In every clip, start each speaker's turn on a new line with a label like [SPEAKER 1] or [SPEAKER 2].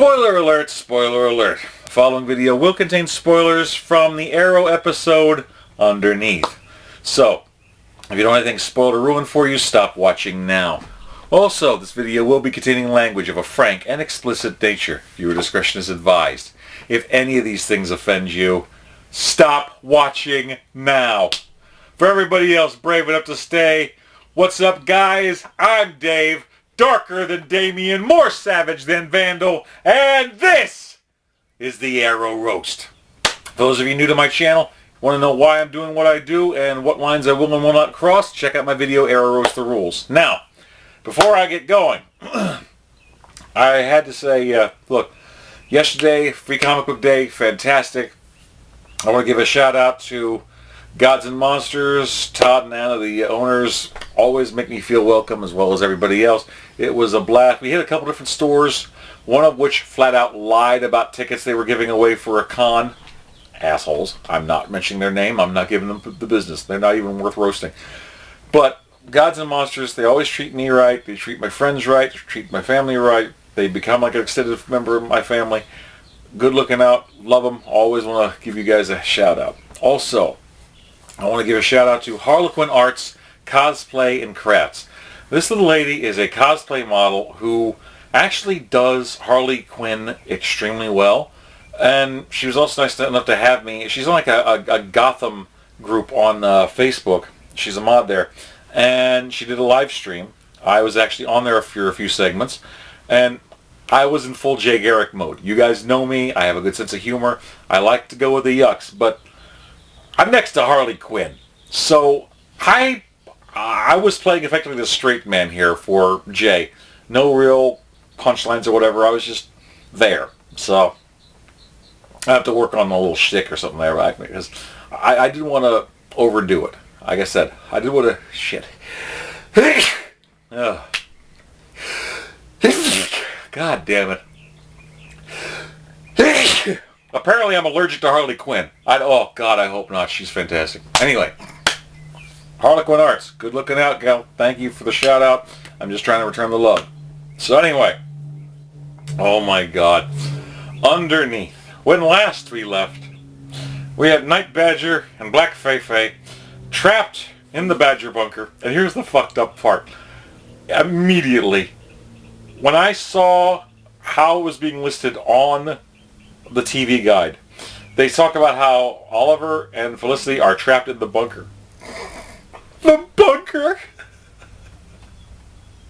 [SPEAKER 1] Spoiler alert, spoiler alert. The following video will contain spoilers from the Arrow episode Underneath. So, if you don't want anything spoiled or ruined for you, stop watching now. Also, this video will be containing language of a frank and explicit nature. Viewer discretion is advised. If any of these things offend you, stop watching now. For everybody else brave enough to stay, what's up guys? I'm Dave. Darker than Damien, more savage than Vandal, and this is the Arrow Roast. For those of you new to my channel, want to know why I'm doing what I do and what lines I will and will not cross, check out my video, Arrow Roast the Rules. Now, before I get going, I had to say, look, yesterday, Free Comic Book Day, fantastic. I want to give a shout out to Gods and Monsters, Todd and Anna, the owners, always make me feel welcome as well as everybody else. It was a blast. We hit a couple different stores, one of which flat out lied about tickets they were giving away for a con. Assholes. I'm not mentioning their name. I'm not giving them the business. They're not even worth roasting. But Gods and Monsters, they always treat me right. They treat my friends right. They treat my family right. They become like an extended member of my family. Good looking out. Love them. Always want to give you guys a shout out. Also, I want to give a shout out to Harlequin Arts, Cosplay and Crafts. This little lady is a cosplay model who actually does Harley Quinn extremely well. And she was also nice enough to have me. She's on like a Gotham group on Facebook. She's a mod there. And she did a live stream. I was actually on there for a few segments. And I was in full Jay Garrick mode. You guys know me. I have a good sense of humor. I like to go with the yucks. But I'm next to Harley Quinn. So I was playing effectively the straight man here for Jay. No real punchlines or whatever. I was just there. So I have to work on a little shtick or something there, right? Because I didn't want to overdo it. Like I said, I didn't want to... Shit. God damn it. Apparently I'm allergic to Harley Quinn. Oh, God, I hope not. She's fantastic. Anyway, Harlequin Arts. Good looking out, gal. Thank you for the shout out. I'm just trying to return the love. So anyway. Oh, my God. Underneath. When last we left, we had Night Badger and Black FeFe trapped in the Badger bunker. And here's the fucked up part. Immediately, when I saw how it was being listed on the TV guide, they talk about how Oliver and Felicity are trapped in the bunker. The bunker?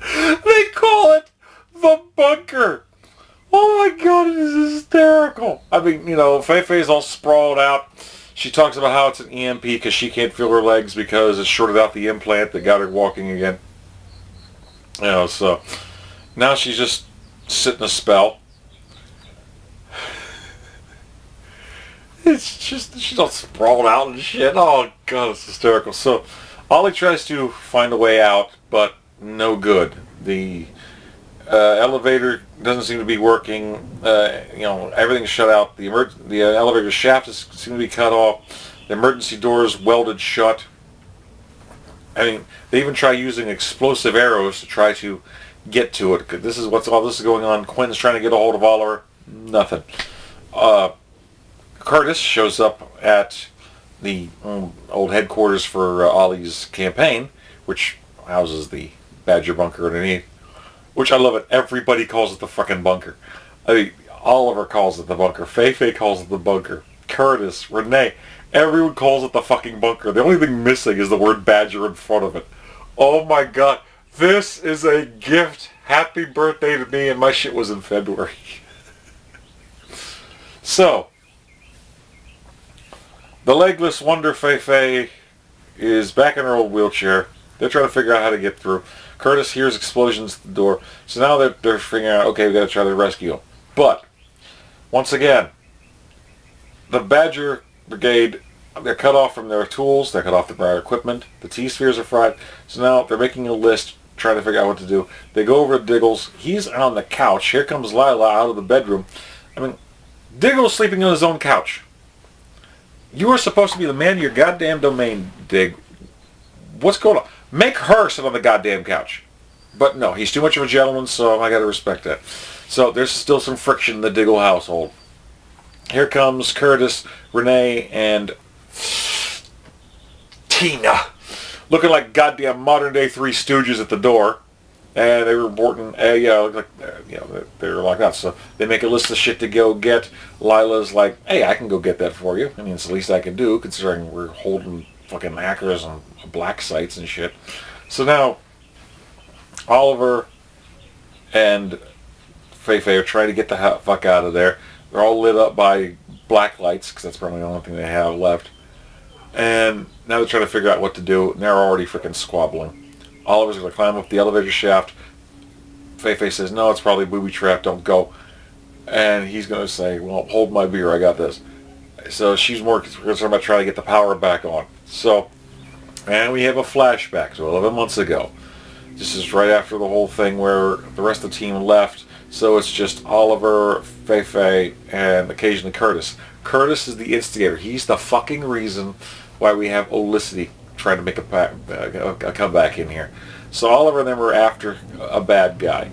[SPEAKER 1] They call it the bunker. Oh my God, it is hysterical. I mean, you know, FeFe's all sprawled out. She talks about how it's an EMP because she can't feel her legs because it shorted out the implant that got her walking again. You know, so now she's just sitting a spell. It's just, she's all sprawled out and shit. Oh, God, it's hysterical. So, Ollie tries to find a way out, but no good. The elevator doesn't seem to be working. You know, everything's shut out. The elevator shaft seems to be cut off. The emergency doors welded shut. I mean, they even try using explosive arrows to try to get to it. This is what's all this is going on. Quinn's trying to get a hold of Oliver. Nothing. Curtis shows up at the old headquarters for Ollie's campaign, which houses the Badger bunker underneath, which I love it. Everybody calls it the fucking bunker. I mean, Oliver calls it the bunker. FeFe calls it the bunker. Curtis, Renee, everyone calls it the fucking bunker. The only thing missing is the word Badger in front of it. Oh my God. This is a gift. Happy birthday to me, and my shit was in February. So, the legless wonder FeFe is back in her old wheelchair. They're trying to figure out how to get through. Curtis hears explosions at the door. So now they're figuring out, okay, we got to try to rescue him. But, once again, the Badger Brigade, they're cut off from their tools. They're cut off from their equipment. The T-spheres are fried. So now they're making a list, trying to figure out what to do. They go over to Diggles. He's on the couch. Here comes Lila out of the bedroom. I mean, Diggle's sleeping on his own couch. You are supposed to be the man of your goddamn domain, Dig. What's going on? Make her sit on the goddamn couch. But no, he's too much of a gentleman, so I gotta respect that. So there's still some friction in the Diggle household. Here comes Curtis, Renee, and Tina, looking like goddamn modern day Three Stooges at the door. And they were reporting, they were like that. So they make a list of shit to go get. Lila's like, hey, I can go get that for you. I mean, it's the least I can do, considering we're holding fucking hackers and black sites and shit. So now, Oliver and FeFe are trying to get the fuck out of there. They're all lit up by black lights, because that's probably the only thing they have left. And now they're trying to figure out what to do, and they're already freaking squabbling. Oliver's going to climb up the elevator shaft. FeFe says, no, it's probably a booby trap, don't go. And he's going to say, well, hold my beer, I got this. So she's more concerned about trying to get the power back on. So, and we have a flashback to 11 months ago. This is right after the whole thing where the rest of the team left. So it's just Oliver, FeFe, and occasionally Curtis. Curtis is the instigator. He's the fucking reason why we have Olicity trying to make a comeback in here. So Oliver and them are after a bad guy.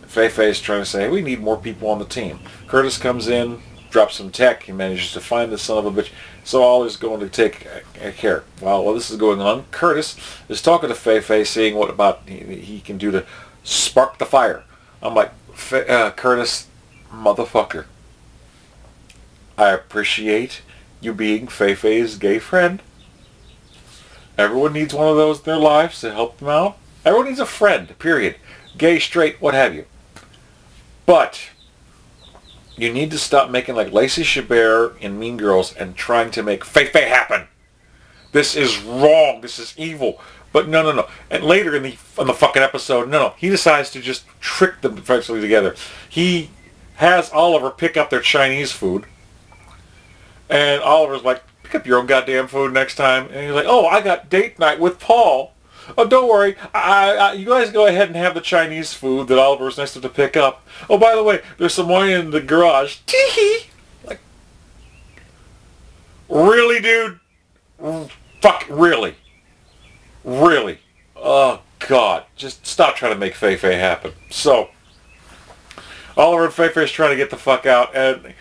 [SPEAKER 1] FeFe is trying to say, hey, we need more people on the team. Curtis comes in, drops some tech. He manages to find the son of a bitch. So Oliver's going to take care. While this is going on, Curtis is talking to FeFe, seeing what about he can do to spark the fire. I'm like, Curtis, motherfucker, I appreciate you being FeFe's gay friend. Everyone needs one of those in their lives to help them out. Everyone needs a friend, period. Gay, straight, what have you. But you need to stop making like Lacey Chabert in Mean Girls and trying to make FeFe happen. This is wrong. This is evil. But no. And later in the fucking episode, no. He decides to just trick them eventually together. He has Oliver pick up their Chinese food. And Oliver's like, pick up your own goddamn food next time. And he's like, oh, I got date night with Paul. Oh, don't worry. You guys go ahead and have the Chinese food that Oliver's nice enough to pick up. Oh, by the way, there's some wine in the garage. Tee-hee. Like, really, dude? Fuck, really? Really? Oh, God. Just stop trying to make FeFe happen. So, Oliver and FeFe is trying to get the fuck out, and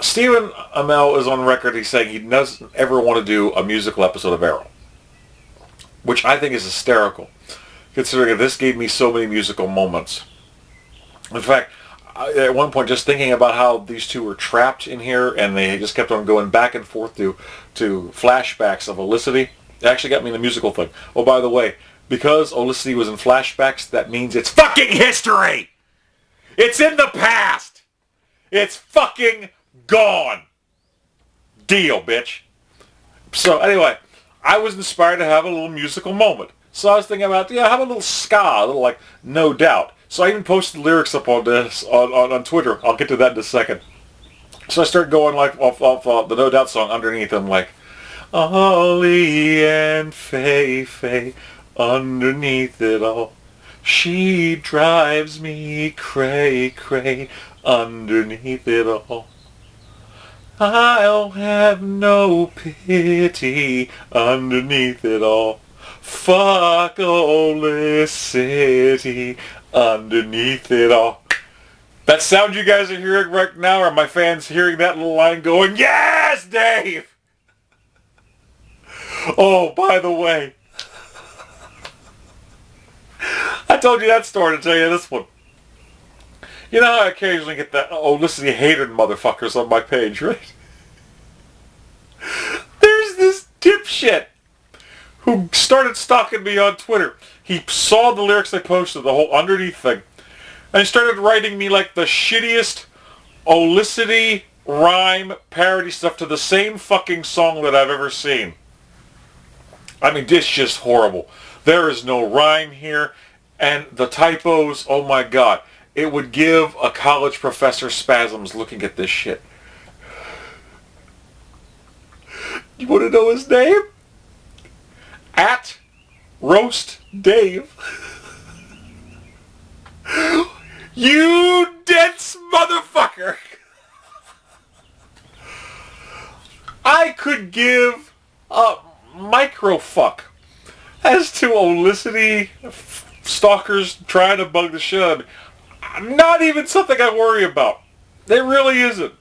[SPEAKER 1] Stephen Amell is on record. He's saying he doesn't ever want to do a musical episode of Arrow, which I think is hysterical, considering this gave me so many musical moments. In fact, at one point, just thinking about how these two were trapped in here, and they just kept on going back and forth to flashbacks of Olicity, it actually got me in the musical thing. Oh, by the way, because Olicity was in flashbacks, that means it's fucking history! It's in the past! It's fucking gone! Deal, bitch. So, anyway, I was inspired to have a little musical moment. So I was thinking about, have a little ska, a little like No Doubt. So I even posted lyrics up on this on Twitter. I'll get to that in a second. So I start going like off the No Doubt song underneath. I'm like, Ollie and FeFe, underneath it all, she drives me cray cray, underneath it all. I'll have no pity underneath it all. Fuck Olicity underneath it all. That sound you guys are hearing right now, are my fans hearing that little line going, yes, Dave! Oh, by the way, I told you that story to tell you this one. You know how I occasionally get that Olicity hated motherfuckers on my page, right? There's this dipshit who started stalking me on Twitter. He saw the lyrics I posted, the whole underneath thing, and he started writing me like the shittiest Olicity rhyme parody stuff to the same fucking song that I've ever seen. I mean, it's just horrible. There is no rhyme here, and the typos, oh my God. It would give a college professor spasms looking at this shit. You want to know his name? At Roast Dave. You dense motherfucker. I could give a microfuck as to Olicity stalkers trying to bug the shit out of me. Not even something I worry about. It really isn't.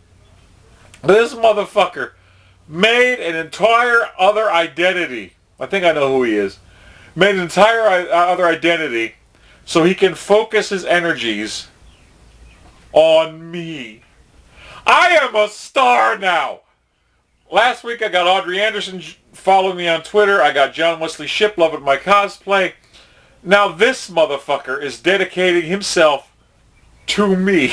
[SPEAKER 1] This motherfucker made an entire other identity. I think I know who he is. Made an entire other identity so he can focus his energies on me. I am a star now. Last week I got Audrey Anderson following me on Twitter. I got John Wesley Shipp loving my cosplay. Now this motherfucker is dedicating himself to me.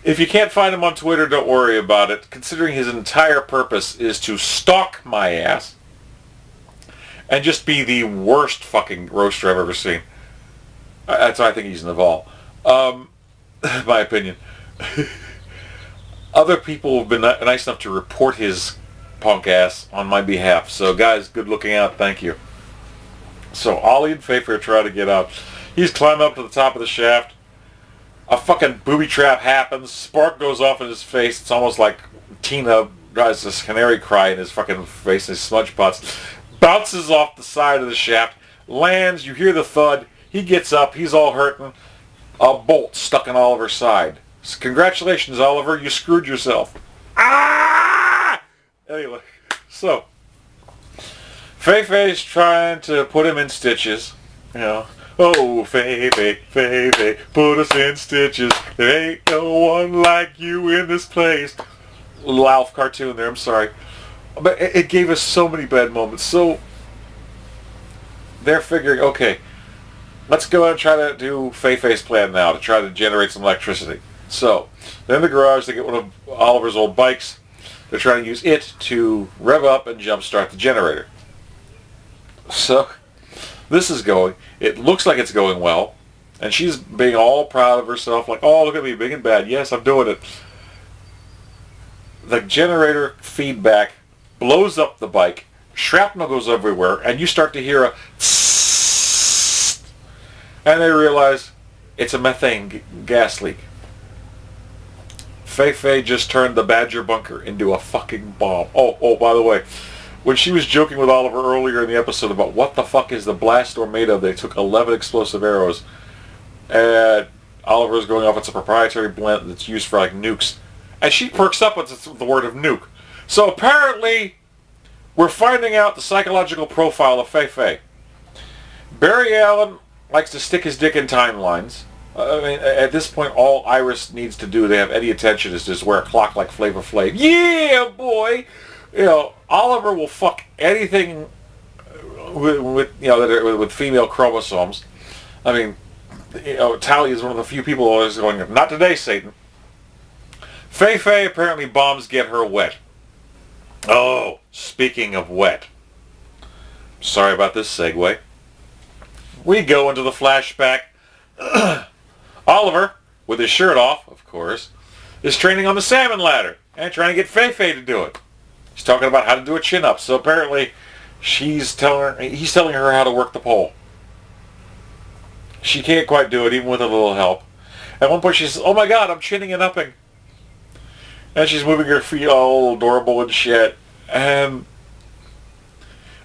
[SPEAKER 1] If you can't find him on Twitter, don't worry about it, considering his entire purpose is to stalk my ass and just be the worst fucking roaster I've ever seen. That's why I think he's Naval. My opinion. Other people have been nice enough to report his punk ass on my behalf. So guys, good looking out. Thank you. So Ollie and FeFe are trying to get out. He's climbing up to the top of the shaft. A fucking booby trap happens. Spark goes off in his face. It's almost like Tina drives this canary cry in his fucking face, his smudge pots. Bounces off the side of the shaft. Lands. You hear the thud. He gets up. He's all hurting. A bolt stuck in Oliver's side. So congratulations, Oliver. You screwed yourself. Ah! Anyway, so FeFe's trying to put him in stitches. You know. Oh, FeFe, FeFe, put us in stitches. There ain't no one like you in this place. Little Alf cartoon there, I'm sorry. But it gave us so many bad moments. So they're figuring, okay, let's go and try to do FeFe's plan now to try to generate some electricity. So they're in the garage. They get one of Oliver's old bikes. They're trying to use it to rev up and jumpstart the generator. So this is going. It looks like it's going well. And she's being all proud of herself. Like, oh, look at me, big and bad. Yes, I'm doing it. The generator feedback blows up the bike. Shrapnel goes everywhere. And you start to hear a tss. And they realize it's a methane gas leak. FeFe just turned the Badger bunker into a fucking bomb. Oh, by the way, when she was joking with Oliver earlier in the episode about what the fuck is the blast door made of, they took 11 explosive arrows. And Oliver's going off, it's a proprietary blend that's used for like nukes. And she perks up with the word of nuke. So apparently, we're finding out the psychological profile of FeFe. Barry Allen likes to stick his dick in timelines. I mean, at this point, all Iris needs to do to have any attention is just wear a clock like Flavor Flav. Yeah, boy! You know, Oliver will fuck anything with female chromosomes. I mean, you know, Tally is one of the few people always going, not today, Satan. FeFe apparently bombs get her wet. Oh, speaking of wet. Sorry about this segue. We go into the flashback. Oliver, with his shirt off, of course, is training on the salmon ladder and trying to get FeFe to do it. He's talking about how to do a chin-up. So apparently, he's telling her how to work the pole. She can't quite do it, even with a little help. At one point, she says, "Oh my God, I'm chinning and upping," and she's moving her feet all adorable and shit. And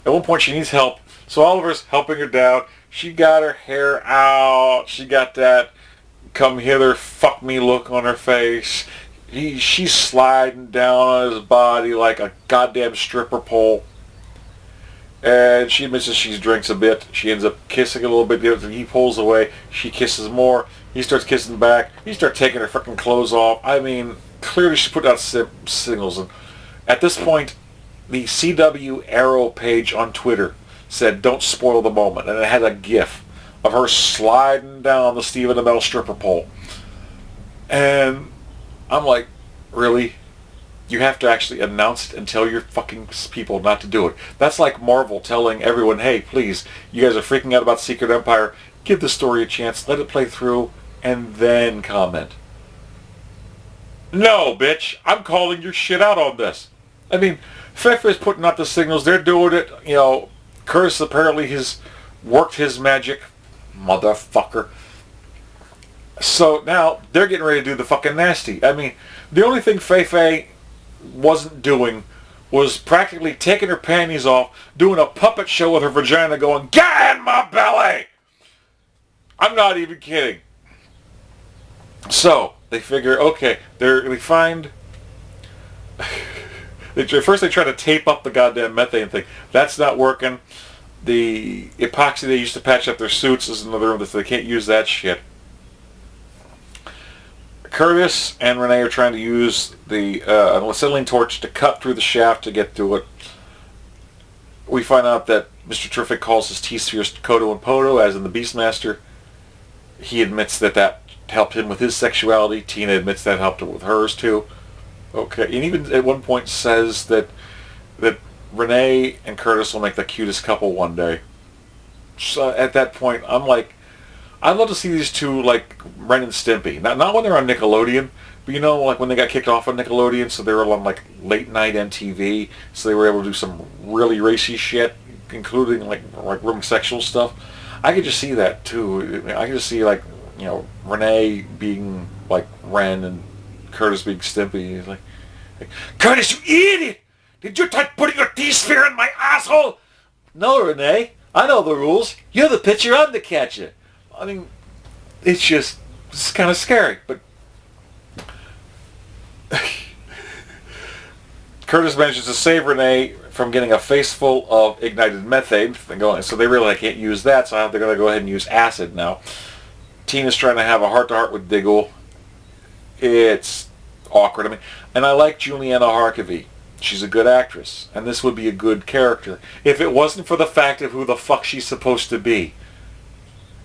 [SPEAKER 1] at one point, she needs help. So Oliver's helping her down. She got her hair out. She got that come hither, fuck me look on her face. She's sliding down on his body like a goddamn stripper pole. And she admits that she drinks a bit. She ends up kissing a little bit. He pulls away. She kisses more. He starts kissing back. He starts taking her fucking clothes off. I mean, clearly she put out signals. And at this point, the CW Arrow page on Twitter said, "Don't spoil the moment." And it had a gif of her sliding down the Stephen Amell stripper pole. And I'm like, really? You have to actually announce it and tell your fucking people not to do it. That's like Marvel telling everyone, hey, please, you guys are freaking out about Secret Empire. Give the story a chance. Let it play through and then comment. No, bitch. I'm calling your shit out on this. I mean, FeFe is putting out the signals. They're doing it. You know, Curtis apparently has worked his magic. Motherfucker. So now they're getting ready to do the fucking nasty. I mean, the only thing FeFe wasn't doing was practically taking her panties off, doing a puppet show with her vagina going, "Get in my belly!" I'm not even kidding. So they figure, okay, they find. First they try to tape up the goddamn methane thing. That's not working. The epoxy they used to patch up their suits is another room that they can't use that shit. Curtis and Renee are trying to use the acetylene torch to cut through the shaft to get through it. We find out that Mr. Terrific calls his T-spheres Kodo and Podo, as in the Beastmaster. He admits that helped him with his sexuality. Tina admits that helped her with hers too. Okay, and even at one point says that Renee and Curtis will make the cutest couple one day. So at that point, I'm like, I'd love to see these two like Ren and Stimpy. Not when they're on Nickelodeon, but you know, like when they got kicked off on Nickelodeon, so they were on like late night MTV, so they were able to do some really racy shit, including like homosexual stuff. I could just see that too. I could just see like, you know, Renee being like Ren and Curtis being Stimpy. He's like, Curtis, you idiot! Did you try putting your T-sphere in my asshole? No, Renee. I know the rules. You're the pitcher, I'm the catcher. I mean, it's kind of scary, but Curtis manages to save Renee from getting a face full of ignited methane. So they really can't use that, so they're going to go ahead and use acid now. Tina's trying to have a heart-to-heart with Diggle. It's awkward. I mean, and I like Juliana Harkavy. She's a good actress, and this would be a good character if it wasn't for the fact of who the fuck she's supposed to be.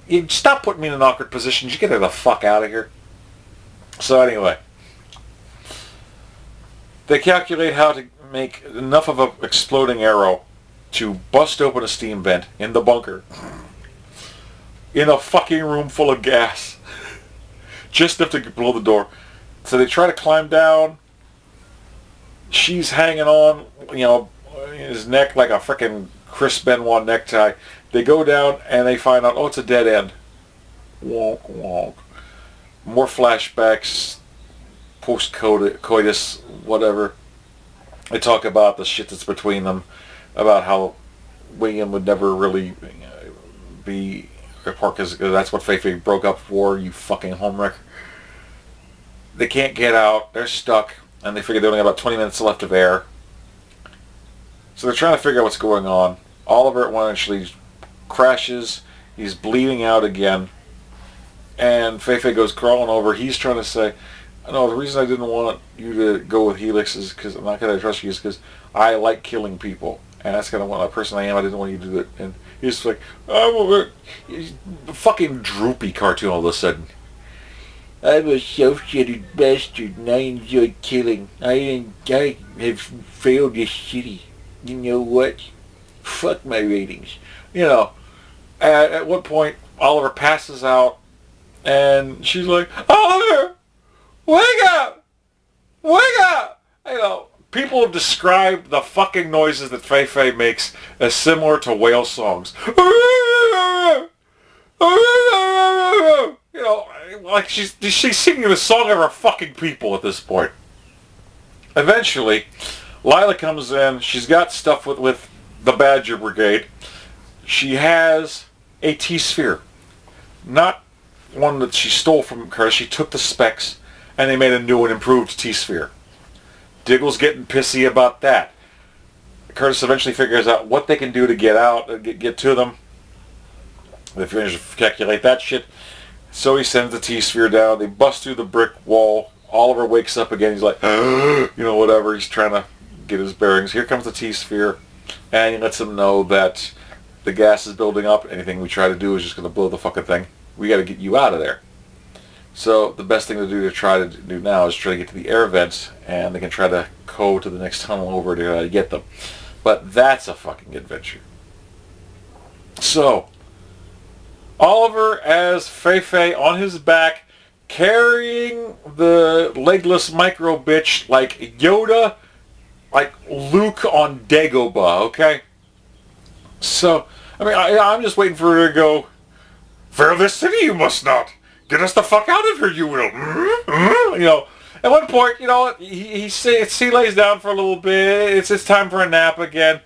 [SPEAKER 1] You stop putting me in an awkward position. You get her the fuck out of here. So anyway, they calculate how to make enough of an exploding arrow to bust open a steam vent in the bunker in a fucking room full of gas. Just enough to blow the door. So they try to climb down. She's hanging on, you know, his neck like a frickin' Chris Benoit necktie. They go down and they find out, oh, it's a dead end. Wonk, wonk. More flashbacks, post-coitus, whatever. They talk about the shit that's between them, about how William would never really be a part, because that's what FeFe broke up for, you fucking homewrecker. They can't get out. They're stuck. And they figure they only have about 20 minutes left of air. So they're trying to figure out what's going on. Oliver at one actually crashes. He's bleeding out again. And FeFe goes crawling over. He's trying to say, no, the reason I didn't want you to go with Helix is because I'm not going to trust you, is because I like killing people. And that's kind of what a person I am. I didn't want you to do it. And he's like, oh, fucking droopy cartoon all of a sudden. I'm a self-centered bastard and I enjoy killing. I have failed this city. You know what? Fuck my ratings. You know, at one point, Oliver passes out and she's like, Oliver, wake up! Wake up! You know, people have described the fucking noises that FeFe makes as similar to whale songs. You know, like she's singing the song of her fucking people at this point. Eventually, Lila comes in. She's got stuff with the Badger Brigade. She has a T-sphere. Not one that she stole from her. She took the specs and they made a new and improved T-sphere. Diggle's getting pissy about that. Curtis eventually figures out what they can do to get out, get to them. They finish to calculate that shit. So he sends the T-sphere down. They bust through the brick wall. Oliver wakes up again. He's like, you know, whatever. He's trying to get his bearings. Here comes the T-sphere. And he lets them know that the gas is building up. Anything we try to do is just going to blow the fucking thing. We got to get you out of there. So the best thing to try to do now is try to get to the air vents. And they can try to go to the next tunnel over to get them. But that's a fucking adventure. So Oliver as FeFe on his back, carrying the legless micro bitch like Yoda, like Luke on Dagobah, okay? So, I mean, I'm just waiting for her to go, "Fail this city you must not. Get us the fuck out of here, you will." You know, at one point, you know, he lays down for a little bit. It's time for a nap again.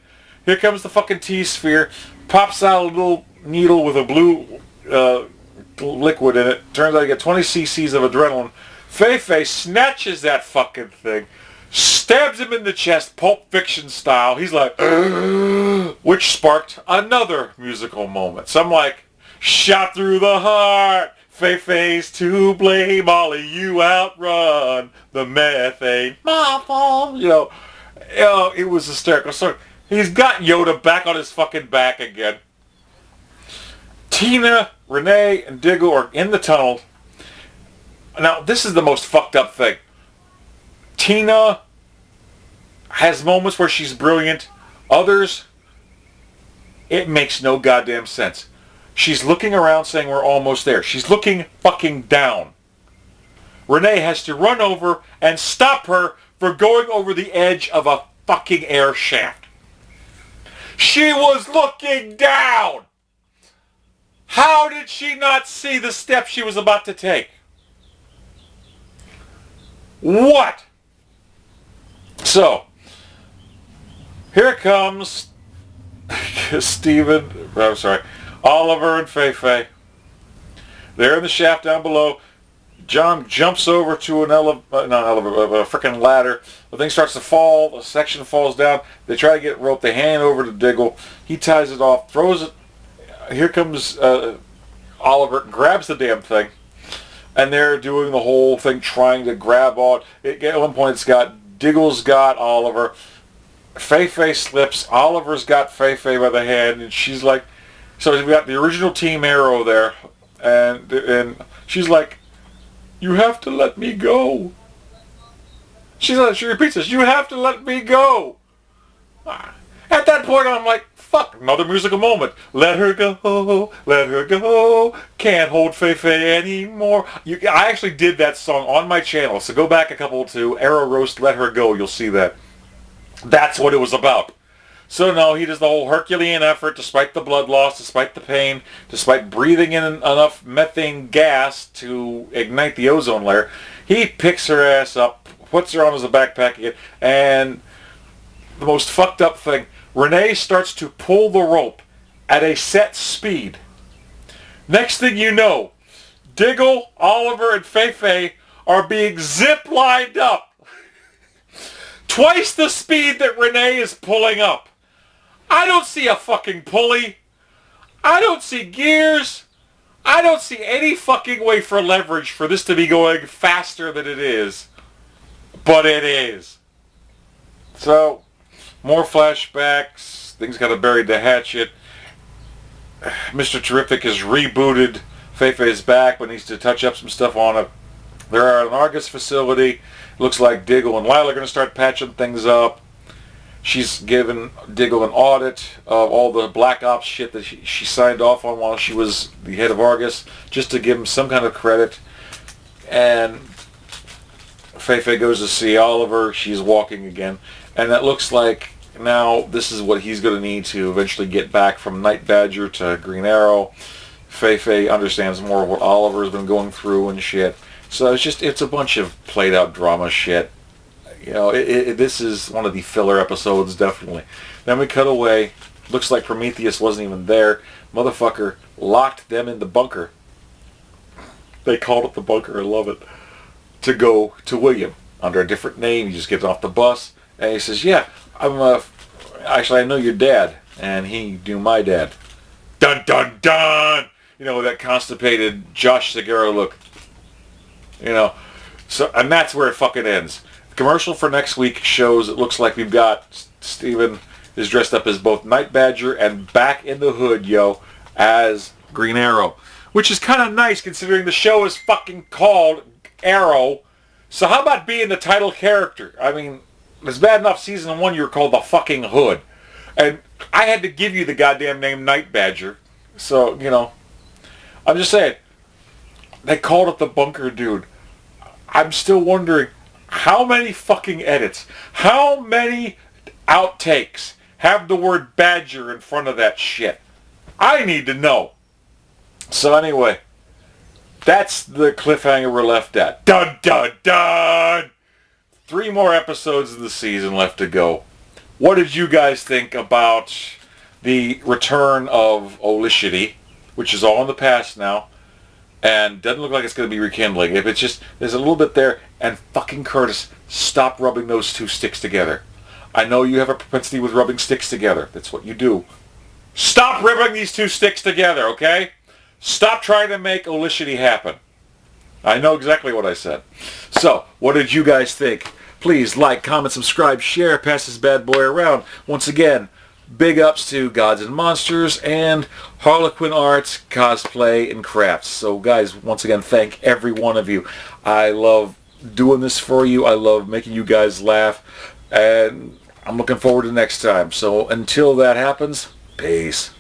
[SPEAKER 1] Here comes the fucking T-sphere. Pops out a little needle with a blue liquid in it. Turns out you get 20 cc's of adrenaline. FeFe snatches that fucking thing, stabs him in the chest, Pulp Fiction style. He's like, which sparked another musical moment. So I'm like, shot through the heart. FeFe's to blame. Ollie, you outrun the methane. You know, it was hysterical. So he's got Yoda back on his fucking back again. Tina, Renee, and Diggle are in the tunnel. Now, this is the most fucked up thing. Tina has moments where she's brilliant. Others, it makes no goddamn sense. She's looking around saying we're almost there. She's looking fucking down. Renee has to run over and stop her for going over the edge of a fucking air shaft. She was looking down! How did she not see the step she was about to take? What? So, here comes Oliver and FeFe. They're in the shaft down below. John jumps over to a freaking ladder. The thing starts to fall. The section falls down. They try to get rope. They hand over to Diggle. He ties it off, throws it. Here comes Oliver, grabs the damn thing. And they're doing the whole thing, trying to grab on. At one point, Diggle's got Oliver. FeFe slips. Oliver's got FeFe by the hand, and she's like, so we got the original Team Arrow there, and she's like, you have to let me go. She repeats this, you have to let me go. At that point, I'm like, fuck, another musical moment. Let her go, can't hold FeFe anymore. I actually did that song on my channel, so go back a couple to Arrow Roast, Let Her Go, you'll see that. That's what it was about. So no, he does the whole Herculean effort, despite the blood loss, despite the pain, despite breathing in enough methane gas to ignite the ozone layer. He picks her ass up, puts her on as a backpack again, and the most fucked up thing, Renee starts to pull the rope at a set speed. Next thing you know, Diggle, Oliver, and FeFe are being zip-lined up. Twice the speed that Renee is pulling up. I don't see a fucking pulley. I don't see gears. I don't see any fucking way for leverage for this to be going faster than it is. But it is. So, more flashbacks. Things got to bury the hatchet. Mr. Terrific is rebooted. FeFe is back, but needs to touch up some stuff on it. They're at an Argus facility. Looks like Diggle and Lila are going to start patching things up. She's given Diggle an audit of all the Black Ops shit that she signed off on while she was the head of Argus, just to give him some kind of credit. And FeFe goes to see Oliver. She's walking again. And it looks like now this is what he's going to need to eventually get back from Night Badger to Green Arrow. FeFe understands more of what Oliver's been going through and shit. So it's a bunch of played out drama shit. You know, this is one of the filler episodes, definitely. Then we cut away. Looks like Prometheus wasn't even there. Motherfucker locked them in the bunker. They called it the bunker. I love it. To go to William under a different name. He just gets off the bus and he says, "Yeah, actually I know your dad, and he knew my dad." Dun dun dun. You know, that constipated Josh Segura look. You know, so and that's where it fucking ends. The commercial for next week shows it looks like we've got Steven is dressed up as both Night Badger and back in the hood, as Green Arrow. Which is kind of nice considering the show is fucking called Arrow. So how about being the title character? I mean, it's bad enough season 1 you were called the fucking Hood. And I had to give you the goddamn name Night Badger. So, you know, I'm just saying, they called it the bunker, dude. I'm still wondering, how many fucking edits, how many outtakes have the word Badger in front of that shit? I need to know. So anyway, that's the cliffhanger we're left at. Dun dun dun! 3 more episodes of the season left to go. What did you guys think about the return of Olicity, which is all in the past now? and doesn't look like it's going to be rekindling. If it's just, there's a little bit there, and fucking Curtis, stop rubbing those two sticks together. I know you have a propensity with rubbing sticks together. That's what you do. Stop rubbing these two sticks together, okay? Stop trying to make Olicity happen. I know exactly what I said. So, what did you guys think? Please like, comment, subscribe, share, pass this bad boy around. Once again, big ups to Gods and Monsters and Harlequin Arts, Cosplay, and Crafts. So guys, once again, thank every one of you. I love doing this for you. I love making you guys laugh. And I'm looking forward to next time. So until that happens, peace.